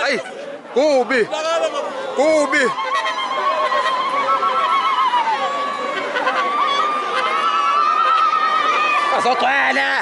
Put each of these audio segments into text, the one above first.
Ay, kubi. Kubi. صوت أعلى.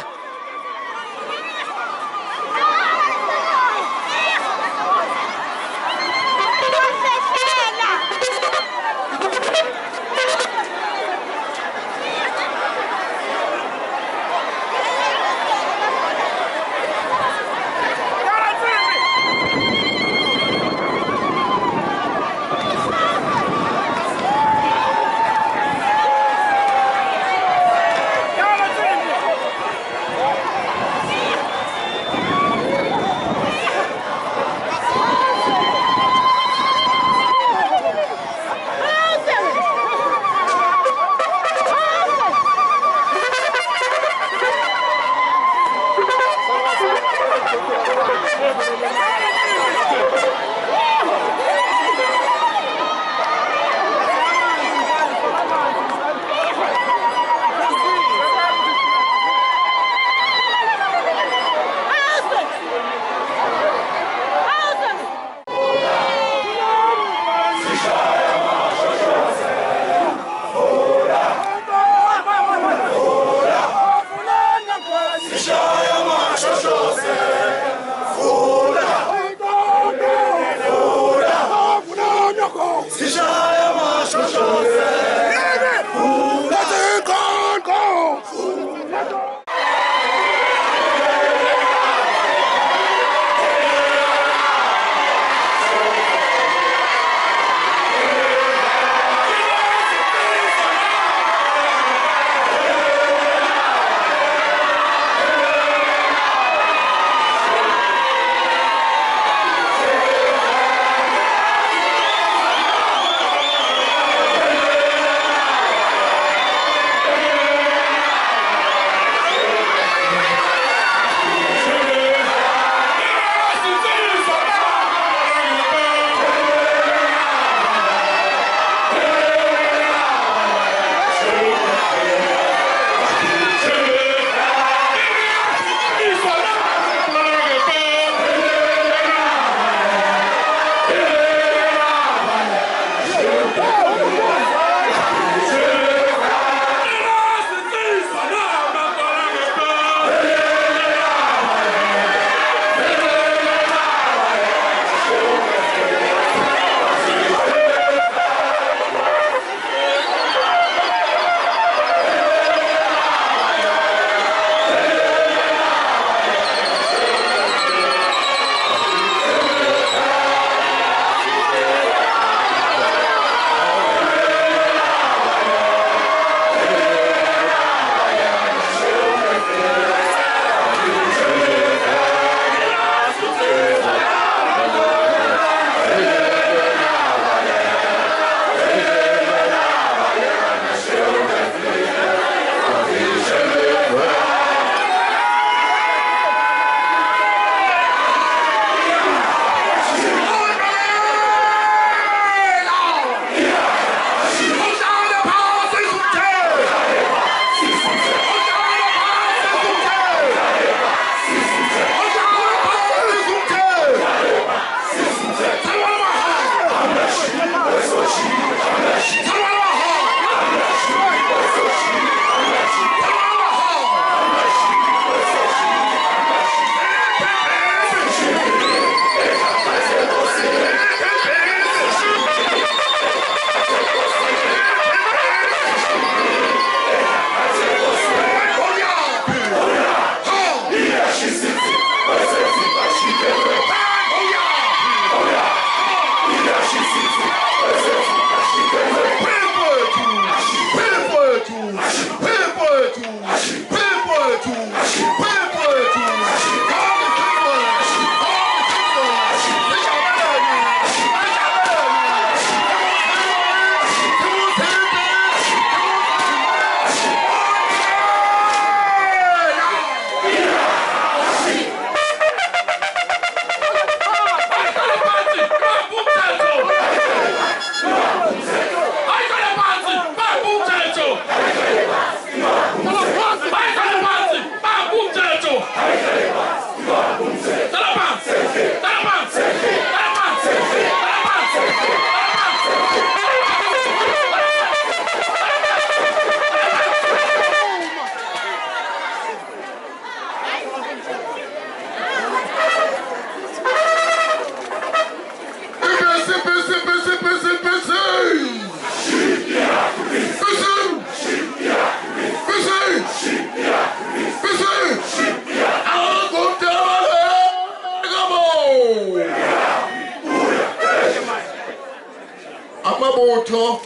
Amabutho.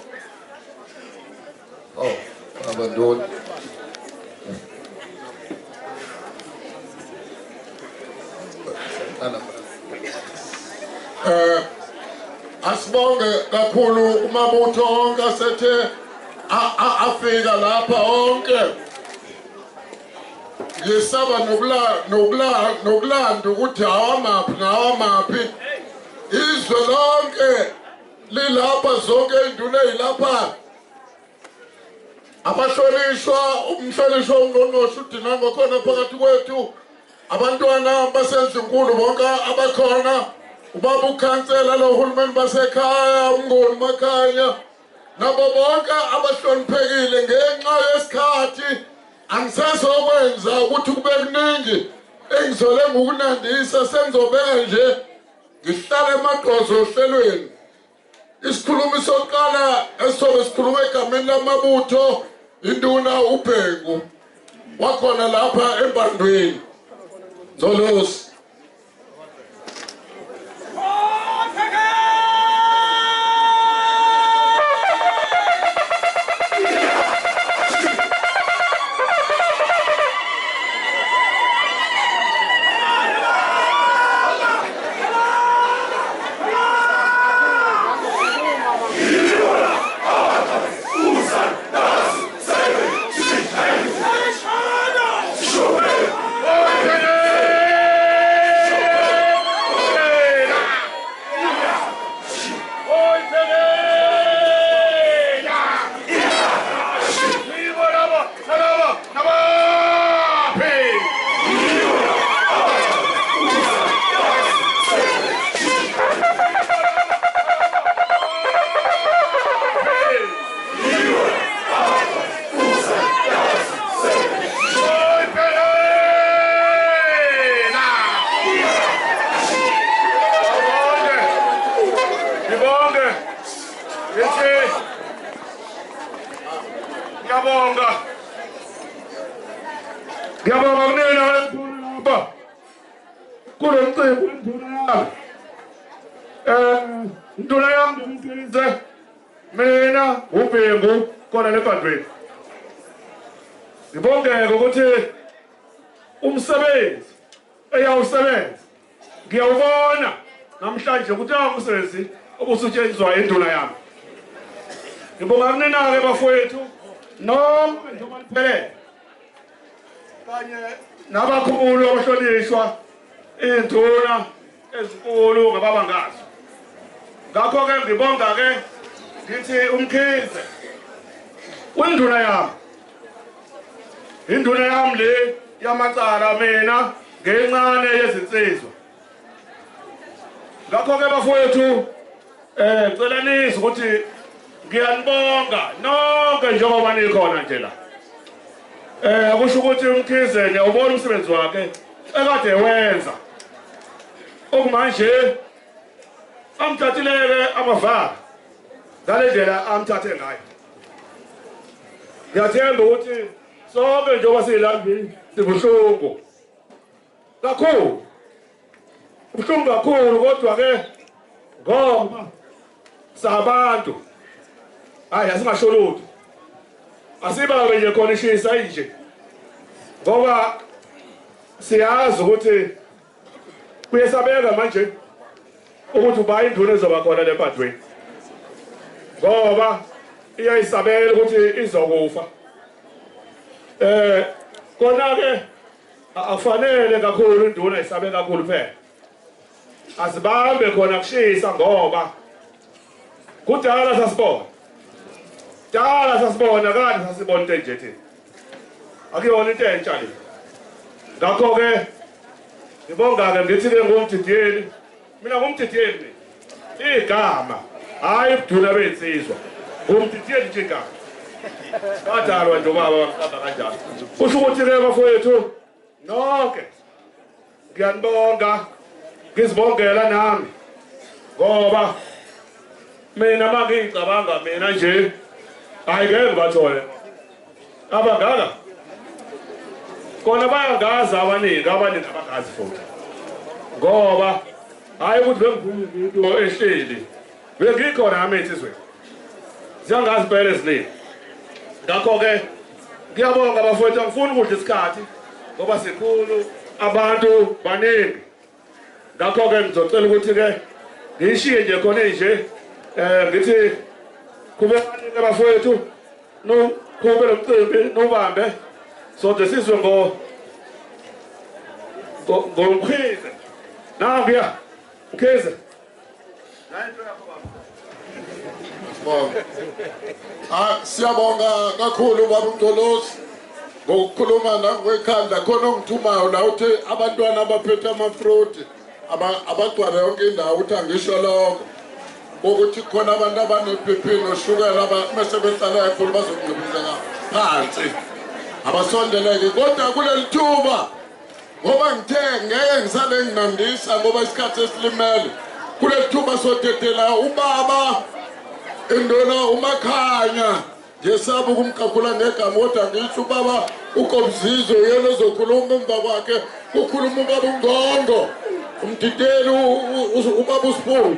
Oh, abantwana. Asibonge kakhulu umabutho onke asethe afika lapha onke. Ngisaba nokulanda ukuthi awamaphi izwe lonke lilapha zonke induna ezilapha abashonishwa umshonishwa ungqongqoshe uDinango khona phakathi kwethu abantwana basezinkulu bonke abakhona ubaba ukhansela lohulumeni basekhaya umngoni Makhanya nabo bonke abahloniphekile ngenxa yesikhathi angisazokwenza ukuthi kube kuningi engizole ngokunandisa sengizobeka nje ngihlale emaqozo ohlelweni isikhulumi sokuqala esizobe sikhuluma egameni lamabutho induna uBhengu wakhona lapha eMbandweni Ndlozi Ngiyabonga kunina lapha kulo mcimbi induna yami ngimqinise mina uBhengu khona leBandweni ngibongeke ukuthi umsebenzi eyawusebenza ngiyawubona namhlanje ukuthi umsebenzi obusetshenziswa induna yami ngibonga kunina-ke bafowethu noma njengoba liphelele kanye nabakhulu abahlonishwa induna ezinkulu ngababangazi ngakho-ke ngibonga-ke ngithi uMkhize induna yami le yamacala mina ngencane yezinsizwa ngakho-ke bafowethu ngicela nizwe ukuthi ngiyanibonga nonke njengoba nikhona nje la kusho ukuthi uMkhize ngiyawubona umsebenzi wakhe ekade wenza okumanje amthathileke amavara ngale ndlela amthathe ngayo ngiyathemba ukuthi sonke njengoba siyilandeli sibuhlungu kakhulu ubuhlungu kakhulu kodwa-ke ngoba sabantu hayi asingasho lutho asibabe nje khona ishisa nje ngoba siyazi ukuthi kuyesabeka manje ukuthi uba induna ezoba khona lempathweni ngoba iyayisabela ukuthi izokufa kona ke afanele kakhulu induna isabe kakhulu phela asibambe khona kushisa ngoba kudala sasibona kade sasibona into enje thina akuyona into entsha le ngakho-ke ngibonga-ke ngithi-ke ngumdidiyeli mina ngumdidiyeli igama hhayi ubuduna bey'nsizwa ngumdidiyeli nje igama badalwa nje ubaba bamqamba kanjalo kusho ukuthi-ke bafowethu nonke ngiyanibonga ngizibongela nami ngoba mina uma ngiyicabanga mina nje hayi ngeke ngibathole abangaka kona bayangazi abaningi abangazi futhi ngoba hayi ukuthi bengiyinto ehleli bengikhona nami ensizweni ziyangazi impela eziningi ngakho-ke ngiyabonga abafowethu angifuni ukudla isikhathi ngoba sikhulu abantu baningi ngakho-ke ngizocela ukuthi-ke ngiyishiye nje khona nje ngithi kube baningi abafowethu kube lo mcimbi nubambe soze sizwe ngomkhize nanguya mkhize siyabonga kakhulu baba uMgcolosi ngokukhuluma nangekhanda khona ongithumayo la uthi abantwana abaphethe amafruit abagcwala yonke indawo uthi angisho lokho ukuthi khona abantu abaneBP noshukela bese behlala ekhulu bazokunciphisa phansi abasondeleke kodwa kuleli thuba ngoba ngithe ngeke ngisale nginandisa ngoba isikhathi esilimele kuleli thuba sotetela ubaba indona uMakhanya njesaba ukumqaphula ngegama kodwa ngisho ubaba uKobzizo yena ozokhuluma emva kwakhe ukhuluma ubaba uNgqondo umdideli ubaba uSipho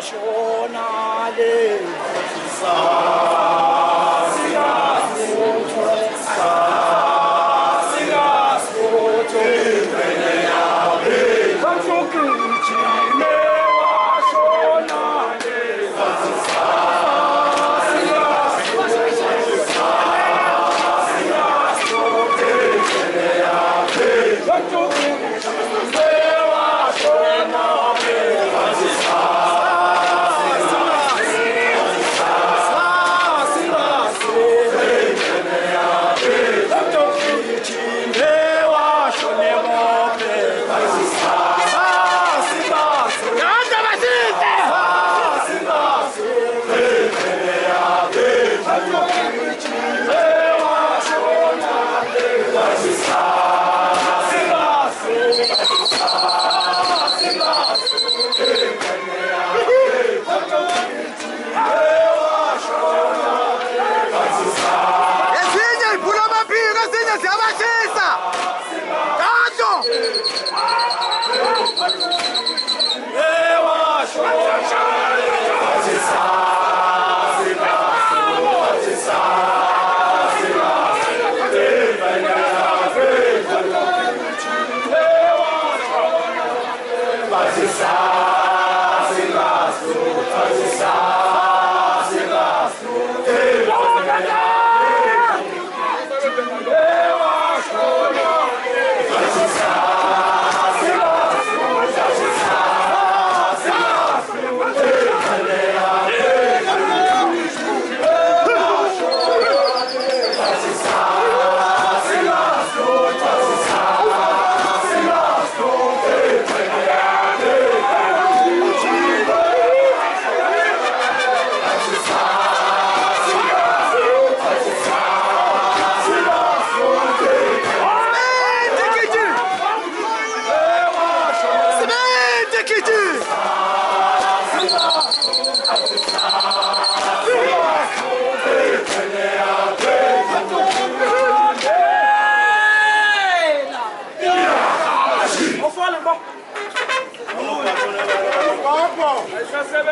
Shonale